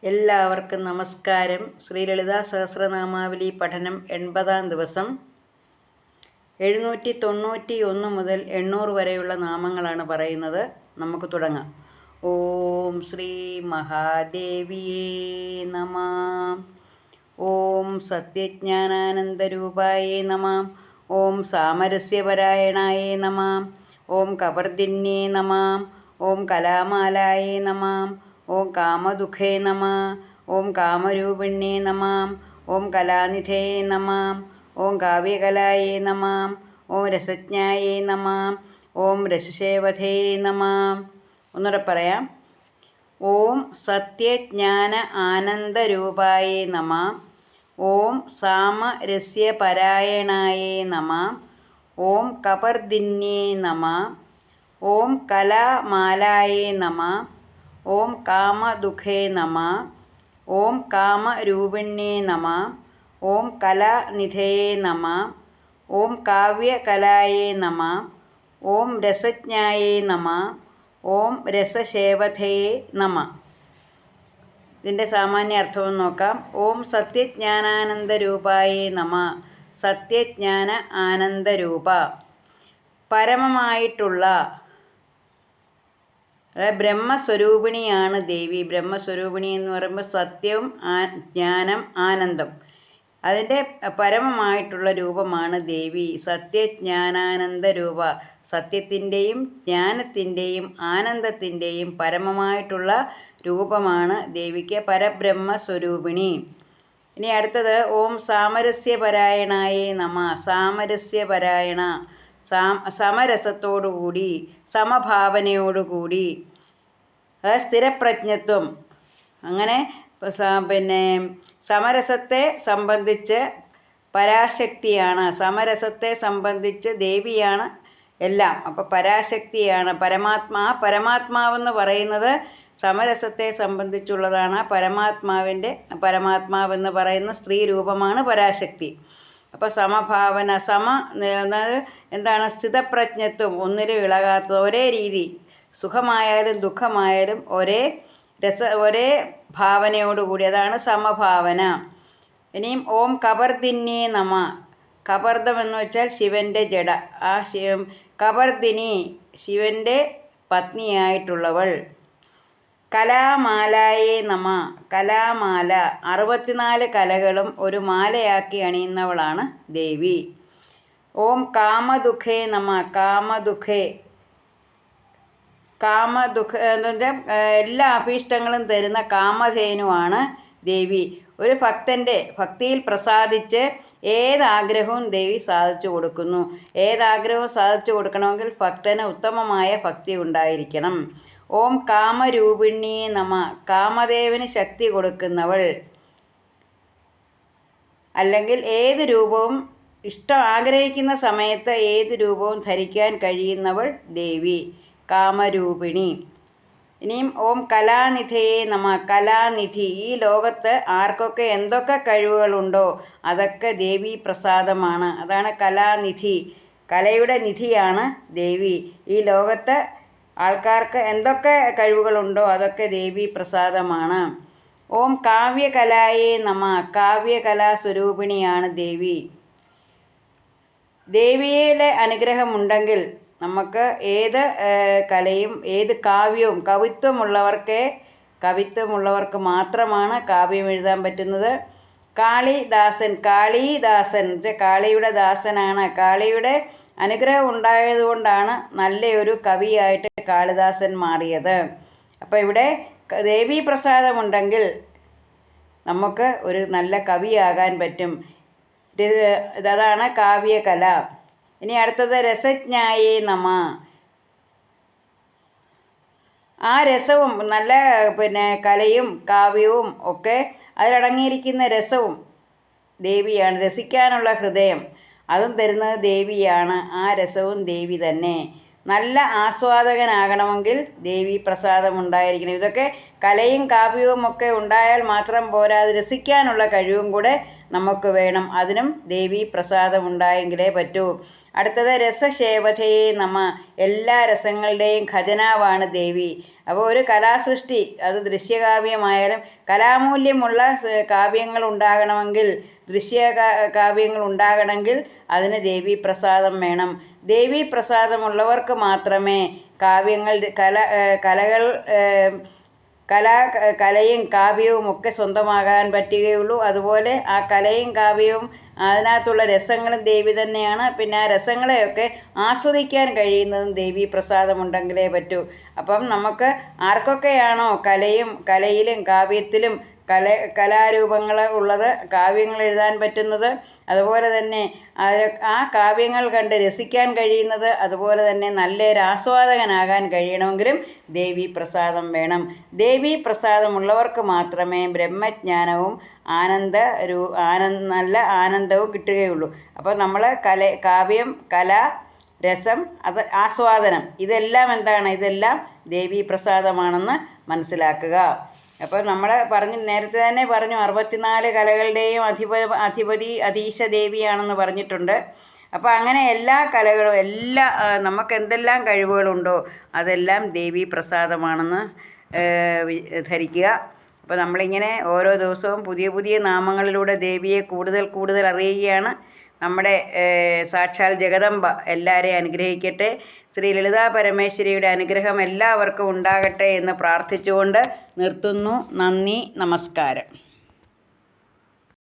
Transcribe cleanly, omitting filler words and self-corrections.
എല്ലാവർക്കും നമസ്കാരം. ശ്രീലളിതാ സഹസ്രനാമാവലി പഠനം 80-ാം ദിവസം. 791 മുതൽ 800 വരെയുള്ള നാമങ്ങളാണ് പറയുന്നത്. നമുക്ക് തുടങ്ങാം. ഓം ശ്രീ മഹാദേവിയേ നമഃ. ഓം സത്യജ്ഞാനാനന്ദരൂപായേ നമഃ. ഓം സാമരസ്യപരായണായേ നമഃ. ഓം കവർദിന്യേ നമഃ. ഓം കലാമാലായേ നമഃ. ഓം കാമദുഃഖേ നമഃ. ഓം കാമരൂപിണ്യേ നമഃ. ഓം കലാനിധേ നമഃ. ഓം കാവ്യകലായേ നമഃ. ഓം രസജ്ഞായേ നമഃ. ഓം രസസേവധേ നമഃ. ഒന്നുകൂടെ പറയാം. ഓം സത്യജ്ഞാന ആനന്ദരൂപായേ നമഃ. ഓം സാമരസ്യപരായണായേ നമഃ. ഓം കപർദിന്യേ നമഃ. ഓം കലാമാലായേ നമഃ. ഓം കാമദുഃഖേ നമഃ. ഓം കാമരൂപിണ്യേ നമഃ. ഓം കലാനിധേ നമഃ. ഓം കാവ്യകലായേ നമഃ. ഓം രസജ്ഞായേ നമഃ. ഓം രസസേവധേ നമഃ. ഇതിൻ്റെ സാമാന്യ അർത്ഥം നോക്കാം. ഓം സത്യജ്ഞാനാനന്ദരൂപായേ നമഃ. സത്യജ്ഞാന ആനന്ദരൂപ, പരമമായിട്ടുള്ള, അതായത് ബ്രഹ്മസ്വരൂപിണിയാണ് ദേവി. ബ്രഹ്മസ്വരൂപിണി എന്ന് പറയുമ്പോൾ സത്യവും ജ്ഞാനം ആനന്ദം, അതിൻ്റെ പരമമായിട്ടുള്ള രൂപമാണ് ദേവി. സത്യജ്ഞാനാനന്ദ രൂപ, സത്യത്തിൻ്റെയും ജ്ഞാനത്തിൻ്റെയും ആനന്ദത്തിൻ്റെയും പരമമായിട്ടുള്ള രൂപമാണ് ദേവിക്ക്, പരബ്രഹ്മസ്വരൂപിണി. ഇനി അടുത്തത് ഓം സാമരസ്യപരായണായേ നമഃ. സാമരസ്യപരായണ, സമരസത്തോടുകൂടി, സമഭാവനയോടുകൂടി, അതായത് സ്ഥിരപ്രജ്ഞത്വം. അങ്ങനെ സമരസത്തെ സംബന്ധിച്ച് പരാശക്തിയാണ്, സമരസത്തെ സംബന്ധിച്ച് ദേവിയാണ് എല്ലാം. അപ്പോൾ പരാശക്തിയാണ് പരമാത്മാവെന്ന് പറയുന്നത് സമരസത്തെ സംബന്ധിച്ചുള്ളതാണ്. പരമാത്മാവെന്ന് പറയുന്ന സ്ത്രീ രൂപമാണ് പരാശക്തി. അപ്പോൾ സമഭാവന, എന്താണ്? സ്ഥിതപ്രജ്ഞത്വം, ഒന്നിലും ഇളകാത്തത്, ഒരേ രീതി, സുഖമായാലും ദുഃഖമായാലും ഒരേ ഭാവനയോടുകൂടി, അതാണ് സമഭാവന. ഇനിയും ഓം കപർദിന്യേ നമഃ. കപർദം എന്ന് വെച്ചാൽ ശിവൻ്റെ ജട. ആ കപർദിനി, ശിവൻ്റെ പത്നിയായിട്ടുള്ളവൾ. കലാമാലായേ നമഃ. കലാമാല, 64 കലകളും ഒരു മാലയാക്കി അണിയുന്നവളാണ് ദേവി. ഓം കാമദുഃഖേ നമഃ. കാമദുഃഖ എന്ന് വെച്ചാൽ എല്ലാ അഭീഷ്ടങ്ങളും തരുന്ന കാമധേനുവാണ് ദേവി. ഒരു ഭക്തൻ്റെ ഭക്തിയിൽ പ്രസാദിച്ച് ഏതാഗ്രഹവും ദേവി സാധിച്ചു കൊടുക്കുന്നു. ഏതാഗ്രഹവും സാധിച്ചു കൊടുക്കണമെങ്കിൽ ഭക്തന് ഉത്തമമായ ഭക്തി ഉണ്ടായിരിക്കണം. ഓം കാമരൂപിണ്യേ നമഃ. കാമദേവന് ശക്തി കൊടുക്കുന്നവൾ, അല്ലെങ്കിൽ ഏത് രൂപവും ആഗ്രഹിക്കുന്ന സമയത്ത് ഏത് രൂപവും ധരിക്കാൻ കഴിയുന്നവൾ ദേവി, കാമരൂപിണി. ഇനിയും ഓം കലാനിധയേ നമഃ. കലാനിധി, ഈ ലോകത്ത് ആർക്കൊക്കെ എന്തൊക്കെ കഴിവുകളുണ്ടോ അതൊക്കെ ദേവി പ്രസാദമാണ്. അതാണ് കലാനിധി. കലയുടെ നിധിയാണ് ദേവി. ഈ ലോകത്ത് ആൾക്കാർക്ക് എന്തൊക്കെ കഴിവുകളുണ്ടോ അതൊക്കെ ദേവി പ്രസാദമാണ്. ഓം കാവ്യകലായേ നമഃ. കാവ്യകലാസ്വരൂപിണിയാണ് ദേവി. ദേവിയുടെ അനുഗ്രഹമുണ്ടെങ്കിൽ നമുക്ക് ഏത് കലയും ഏത് കാവ്യവും, കവിത്വമുള്ളവർക്ക് മാത്രമാണ് കാവ്യം എഴുതാൻ പറ്റുന്നത്. കാളിദാസൻ കാളിയുടെ ദാസനാണ്. കാളിയുടെ അനുഗ്രഹം ഉണ്ടായതുകൊണ്ടാണ് നല്ലൊരു കവിയായിട്ട് കാളിദാസൻ മാറിയത്. അപ്പോൾ ഇവിടെ ദേവീ പ്രസാദമുണ്ടെങ്കിൽ നമുക്ക് ഒരു നല്ല കവിയാകാൻ പറ്റും. അതാണ് കാവ്യകല. ഇനി അടുത്തത് രസജ്ഞായേ നമഃ. ആ രസവും, നല്ല കലയും കാവ്യവും ഒക്കെ അതിലടങ്ങിയിരിക്കുന്ന രസവും ദേവിയാണ്. രസിക്കാനുള്ള ഹൃദയം അതും തരുന്നത് ദേവിയാണ്. ആ രസവും ദേവി തന്നെ. നല്ല ആസ്വാദകനാകണമെങ്കിൽ ദേവി പ്രസാദമുണ്ടായിരിക്കണം. ഇതൊക്കെ കലയും കാവ്യവും ഒക്കെ ഉണ്ടായാൽ മാത്രം പോരാ, അത് രസിക്കാനുള്ള കഴിവും കൂടെ നമുക്ക് വേണം. അതിനും ദേവീ പ്രസാദം ഉണ്ടായെങ്കിലേ പറ്റൂ. അടുത്തത് രസശേവതയെ നമ. എല്ലാ രസങ്ങളുടെയും ഖജനാവാണ് ദേവി. അപ്പോൾ ഒരു കലാസൃഷ്ടി, അത് ദൃശ്യകാവ്യമായാലും കലാമൂല്യമുള്ള കാവ്യങ്ങൾ ഉണ്ടാകണമെങ്കിൽ, കാവ്യങ്ങൾ ഉണ്ടാകണമെങ്കിൽ അതിന് ദേവീ പ്രസാദം വേണം. ദേവീ പ്രസാദമുള്ളവർക്ക് മാത്രമേ കലയും കാവ്യവും ഒക്കെ സ്വന്തമാകാൻ പറ്റുകയുള്ളൂ. അതുപോലെ ആ കലയും കാവ്യവും അതിനകത്തുള്ള രസങ്ങളും ദേവി തന്നെയാണ്. പിന്നെ ആ രസങ്ങളെയൊക്കെ ആസ്വദിക്കാൻ കഴിയുന്നതും ദേവീ പ്രസാദമുണ്ടെങ്കിലേ പറ്റൂ. അപ്പം നമുക്ക് ആർക്കൊക്കെയാണോ കലയിലും കാവ്യത്തിലും കലാരൂപങ്ങൾ ഉള്ളത്, കാവ്യങ്ങൾ എഴുതാൻ പറ്റുന്നത്, അതുപോലെ തന്നെ ആ കാവ്യങ്ങൾ കണ്ട് രസിക്കാൻ കഴിയുന്നത്, അതുപോലെ തന്നെ നല്ലൊരു ആസ്വാദകനാകാൻ കഴിയണമെങ്കിലും ദേവീ പ്രസാദം വേണം. ദേവീ പ്രസാദമുള്ളവർക്ക് മാത്രമേ ബ്രഹ്മജ്ഞാനവും നല്ല ആനന്ദവും കിട്ടുകയുള്ളൂ. അപ്പോൾ നമ്മൾ കാവ്യം, കല, രസം, അത് ആസ്വാദനം, ഇതെല്ലാം എന്താണ്? ഇതെല്ലാം ദേവീ പ്രസാദമാണെന്ന് മനസ്സിലാക്കുക. അപ്പോൾ നമ്മൾ നേരത്തെ തന്നെ പറഞ്ഞു 64 കലകളുടെയും അധീശ ദേവിയാണെന്ന് പറഞ്ഞിട്ടുണ്ട്. അപ്പോൾ അങ്ങനെ എല്ലാ കലകളും, നമുക്ക് എന്തെല്ലാം കഴിവുകളുണ്ടോ അതെല്ലാം ദേവീ പ്രസാദമാണെന്ന് ധരിക്കുക. അപ്പോൾ നമ്മളിങ്ങനെ ഓരോ ദിവസവും പുതിയ പുതിയ നാമങ്ങളിലൂടെ ദേവിയെ കൂടുതൽ അറിയുകയാണ്. നമ്മുടെ സാക്ഷാൽ ജഗദംബ എല്ലാവരെയും അനുഗ്രഹിക്കട്ടെ. ശ്രീ ലളിതാ പരമേശ്വരിയുടെ അനുഗ്രഹം എല്ലാവർക്കും ഉണ്ടാകട്ടെ എന്ന് പ്രാർത്ഥിച്ചുകൊണ്ട് നിർത്തുന്നു. നന്ദി, നമസ്കാരം.